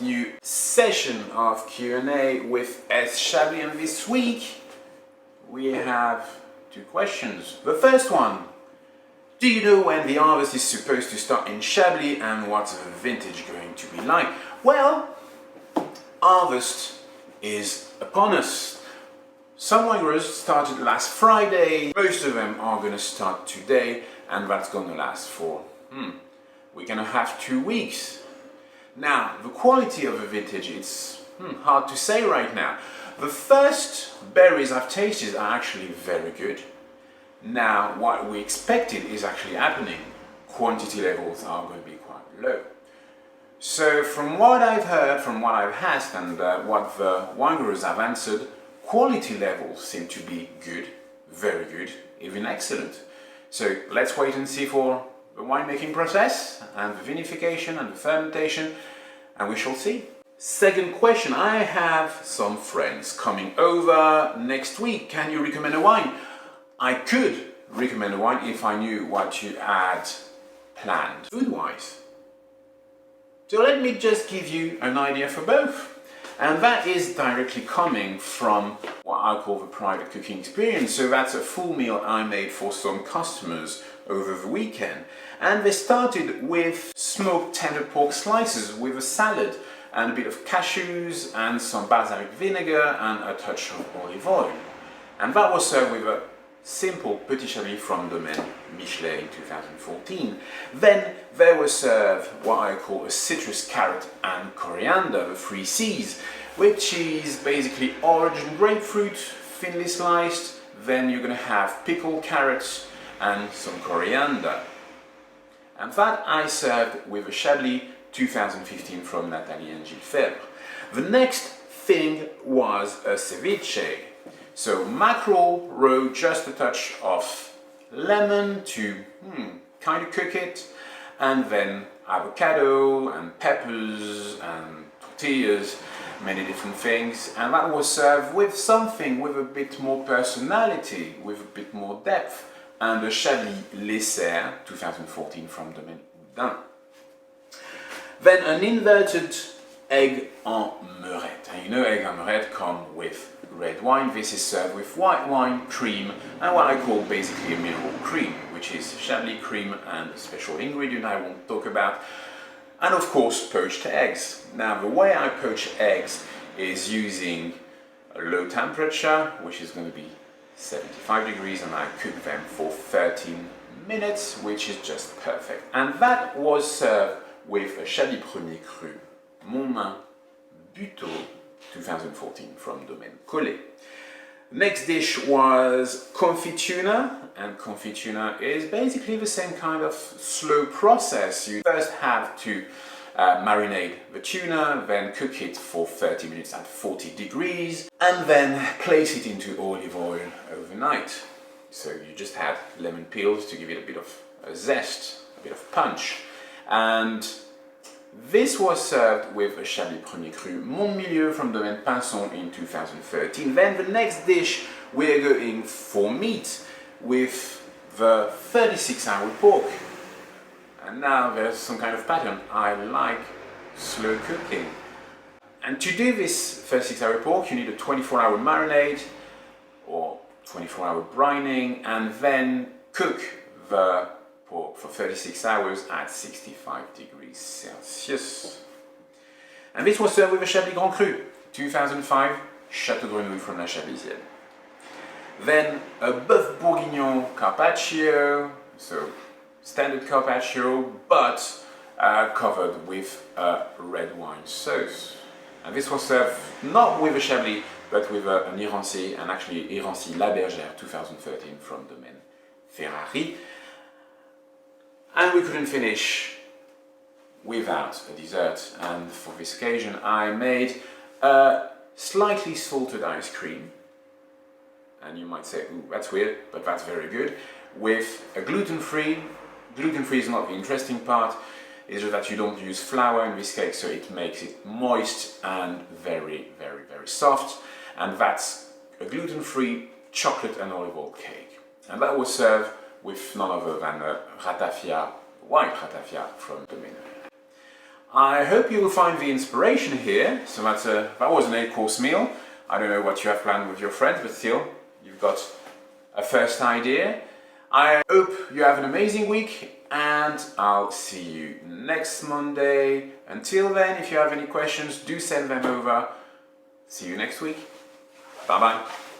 new session of Q&A with S.Chablis, and this week we have two questions. The first one: do you know when the harvest is supposed to start in Chablis and what's the vintage going to be like? Well, harvest is upon us. Some winegrowers started last Friday, most of them are going to start today, and that's going to last for, we're going to have 2 weeks. Now, the quality of the vintage, it's hard to say right now. The first berries I've tasted are actually very good. Now, what we expected is actually happening. Quantity levels are going to be quite low. So from what I've heard, from what I've asked, and what the winegrowers have answered, quality levels seem to be good, very good, even excellent. So let's wait and see for the winemaking process and the vinification and the fermentation, and we shall see. Second question: I have some friends coming over next week. Can you recommend a wine? I could recommend a wine if I knew what you had planned food-wise. So let me just give you an idea for both. And that is directly coming from what I call the private cooking experience. So that's a full meal I made for some customers over the weekend. And they started with smoked tender pork slices with a salad and a bit of cashews and some balsamic vinegar and a touch of olive oil. And that was served with a simple Petit Chablis from Domaine Michelet in 2014. Then they were served what I call a citrus, carrot and coriander, the 3 C's, which is basically orange and grapefruit, thinly sliced. Then you're going to have pickled carrots and some coriander. And that I served with a Chablis 2015 from Nathalie and Gilles Febvre. The next thing was a ceviche. So mackerel, raw, just a touch of lemon to kind of cook it, and then avocado and peppers and tortillas, many different things, and that was served with something with a bit more personality, with a bit more depth, and a Chablis Lesser 2014 from Domaine Houdin. Then an inverted egg en merette, and you know egg en merette come with red wine. This is served with white wine, cream, and what I call basically a mineral cream, which is Chablis cream and a special ingredient I won't talk about, and of course poached eggs. Now the way I poach eggs is using a low temperature, which is going to be 75 degrees, and I cook them for 13 minutes, which is just perfect. And that was served with a Chablis Premier Cru Montmain Buteau 2014 from Domaine Collet. Next dish was confit tuna, and confit tuna is basically the same kind of slow process. You first have to marinate the tuna, then cook it for 30 minutes at 40 degrees, and then place it into olive oil overnight. So you just add lemon peels to give it a bit of a zest, a bit of punch. And this was served with a Chablis Premier Cru Montmilieu from Domaine Pinson in 2013. Then the next dish, we're going for meat with the 36-hour pork. And now there's some kind of pattern. I like slow cooking. And to do this 36-hour pork, you need a 24-hour marinade or 24-hour brining, and then cook the pork for 36 hours at 65 degrees Celsius. And this was served with a Chablis Grand Cru, 2005, Château Grenouille from La Chablisienne. Then a Bœuf Bourguignon Carpaccio, so standard Carpaccio, but covered with a red wine sauce. And this was served not with a Chablis, but with an Irancy, and actually Irancy La Bergère 2013 from Domaine Ferrari. And we couldn't finish without a dessert, and for this occasion I made a slightly salted ice cream, and you might say, ooh, that's weird, but that's very good, with a gluten-free. Gluten-free is not the interesting part, it's just that you don't use flour in this cake, so it makes it moist and very, very, very soft, and that's a gluten-free chocolate and olive oil cake. And that was served with none other than a ratafia, white ratafia from Domaine. I hope you will find the inspiration here. So that was an 8-course meal. I don't know what you have planned with your friends, but still, you've got a first idea. I hope you have an amazing week, and I'll see you next Monday. Until then, if you have any questions, do send them over. See you next week. Bye bye.